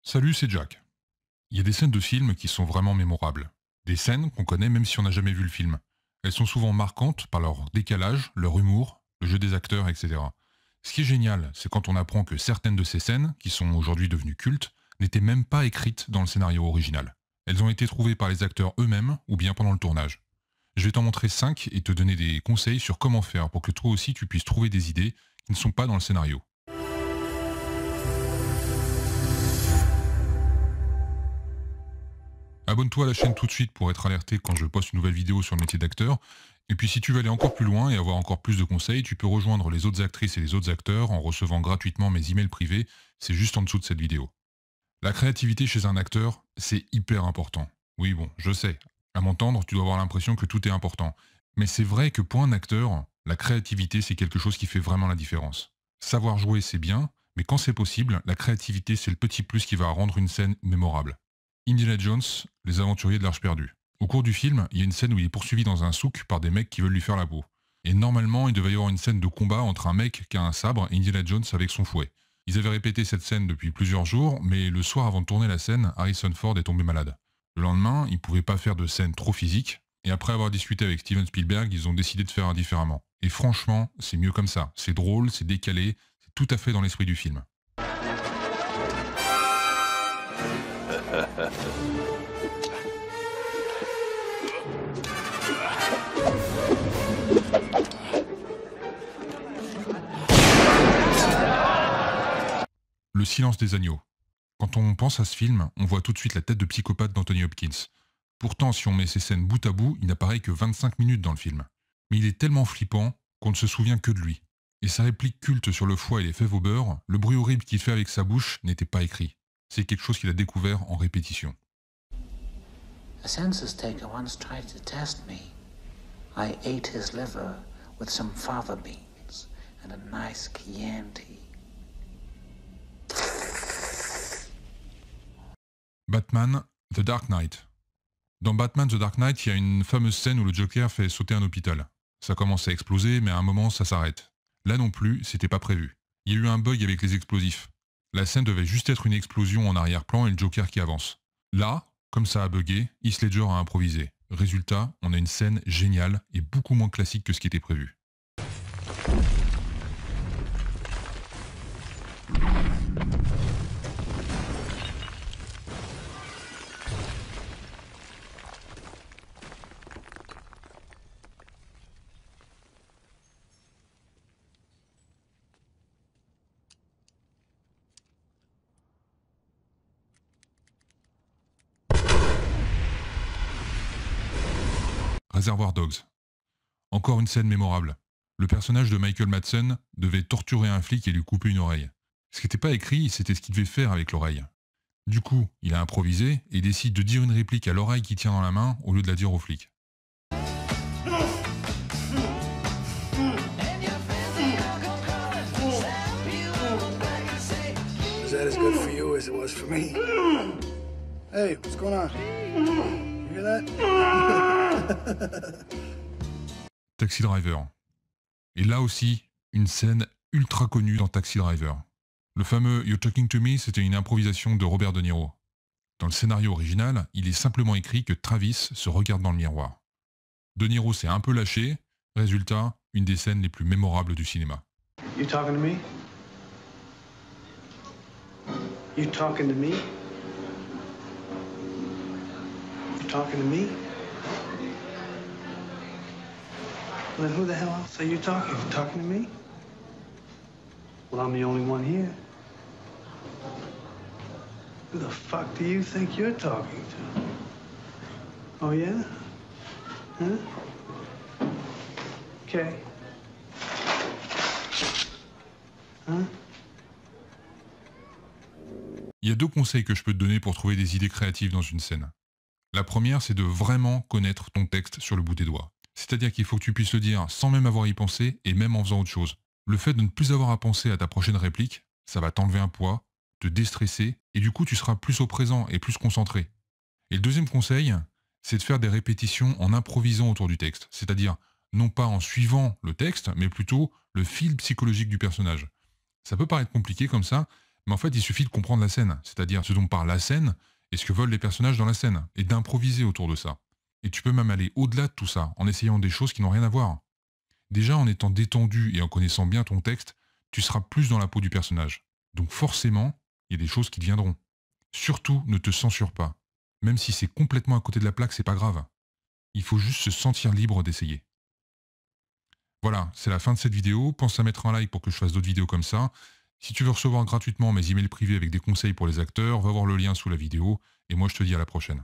Salut, c'est Jack. Il y a des scènes de films qui sont vraiment mémorables. Des scènes qu'on connaît même si on n'a jamais vu le film. Elles sont souvent marquantes par leur décalage, leur humour, le jeu des acteurs, etc. Ce qui est génial, c'est quand on apprend que certaines de ces scènes, qui sont aujourd'hui devenues cultes, n'étaient même pas écrites dans le scénario original. Elles ont été trouvées par les acteurs eux-mêmes ou bien pendant le tournage. Je vais t'en montrer 5 et te donner des conseils sur comment faire pour que toi aussi tu puisses trouver des idées qui ne sont pas dans le scénario. Abonne-toi à la chaîne tout de suite pour être alerté quand je poste une nouvelle vidéo sur le métier d'acteur. Et puis si tu veux aller encore plus loin et avoir encore plus de conseils, tu peux rejoindre les autres actrices et les autres acteurs en recevant gratuitement mes emails privés, c'est juste en dessous de cette vidéo. La créativité chez un acteur, c'est hyper important. Oui bon, je sais, à m'entendre, tu dois avoir l'impression que tout est important. Mais c'est vrai que pour un acteur, la créativité c'est quelque chose qui fait vraiment la différence. Savoir jouer c'est bien, mais quand c'est possible, la créativité c'est le petit plus qui va rendre une scène mémorable. Indiana Jones, les aventuriers de l'Arche perdue. Au cours du film, il y a une scène où il est poursuivi dans un souk par des mecs qui veulent lui faire la peau. Et normalement, il devait y avoir une scène de combat entre un mec qui a un sabre et Indiana Jones avec son fouet. Ils avaient répété cette scène depuis plusieurs jours, mais le soir avant de tourner la scène, Harrison Ford est tombé malade. Le lendemain, ils ne pouvaient pas faire de scène trop physique, et après avoir discuté avec Steven Spielberg, ils ont décidé de faire indifféremment. Et franchement, c'est mieux comme ça. C'est drôle, c'est décalé, c'est tout à fait dans l'esprit du film. Le silence des agneaux. Quand on pense à ce film, on voit tout de suite la tête de psychopathe d'Anthony Hopkins. Pourtant, si on met ces scènes bout à bout, il n'apparaît que 25 minutes dans le film. Mais il est tellement flippant qu'on ne se souvient que de lui. Et sa réplique culte sur le foie et les fèves au beurre, le bruit horrible qu'il fait avec sa bouche, n'était pas écrit. C'est quelque chose qu'il a découvert en répétition. A census taker once tried to test me. I ate his liver with some fava beans and a nice Chianti. Batman, The Dark Knight. Dans Batman The Dark Knight, il y a une fameuse scène où le Joker fait sauter un hôpital. Ça commence à exploser, mais à un moment, ça s'arrête. Là non plus, c'était pas prévu. Il y a eu un bug avec les explosifs. La scène devait juste être une explosion en arrière-plan et le Joker qui avance. Là, comme ça a bugué, Heath Ledger a improvisé. Résultat, on a une scène géniale et beaucoup moins classique que ce qui était prévu. Reservoir Dogs. Encore une scène mémorable. Le personnage de Michael Madsen devait torturer un flic et lui couper une oreille. Ce qui n'était pas écrit, c'était ce qu'il devait faire avec l'oreille. Du coup, il a improvisé et décide de dire une réplique à l'oreille qu'il tient dans la main au lieu de la dire au flic. Is that as good for you as it was for me? Hey, what's going on? You hear that? Taxi Driver. Et là aussi, une scène ultra connue dans Taxi Driver. Le fameux You're Talking to Me, c'était une improvisation de Robert De Niro. Dans le scénario original, il est simplement écrit que Travis se regarde dans le miroir. De Niro s'est un peu lâché, résultat, une des scènes les plus mémorables du cinéma. You talking to me? You talking to me? You talking to me? Well, then who the hell else are you talking? You talking to me? Well, I'm the only one here. Who the fuck do you think you're talking to? Oh, yeah? Huh? Okay. Huh? Il y a deux conseils que je peux te donner pour trouver des idées créatives dans une scène. La première, c'est de vraiment connaître ton texte sur le bout des doigts. C'est-à-dire qu'il faut que tu puisses le dire sans même avoir à y penser et même en faisant autre chose. Le fait de ne plus avoir à penser à ta prochaine réplique, ça va t'enlever un poids, te déstresser, et du coup tu seras plus au présent et plus concentré. Et le deuxième conseil, c'est de faire des répétitions en improvisant autour du texte. C'est-à-dire, non pas en suivant le texte, mais plutôt le fil psychologique du personnage. Ça peut paraître compliqué comme ça, Mais en fait, il suffit de comprendre la scène, c'est-à-dire ce dont parle la scène et ce que veulent les personnages dans la scène, et d'improviser autour de ça. Et tu peux même aller au-delà de tout ça, en essayant des choses qui n'ont rien à voir. Déjà, en étant détendu et en connaissant bien ton texte, tu seras plus dans la peau du personnage. Donc forcément, il y a des choses qui te viendront. Surtout, ne te censure pas. Même si c'est complètement à côté de la plaque, c'est pas grave. Il faut juste se sentir libre d'essayer. Voilà, c'est la fin de cette vidéo. Pense à mettre un like pour que je fasse d'autres vidéos comme ça. Si tu veux recevoir gratuitement mes emails privés avec des conseils pour les acteurs, va voir le lien sous la vidéo. Et moi, je te dis à la prochaine.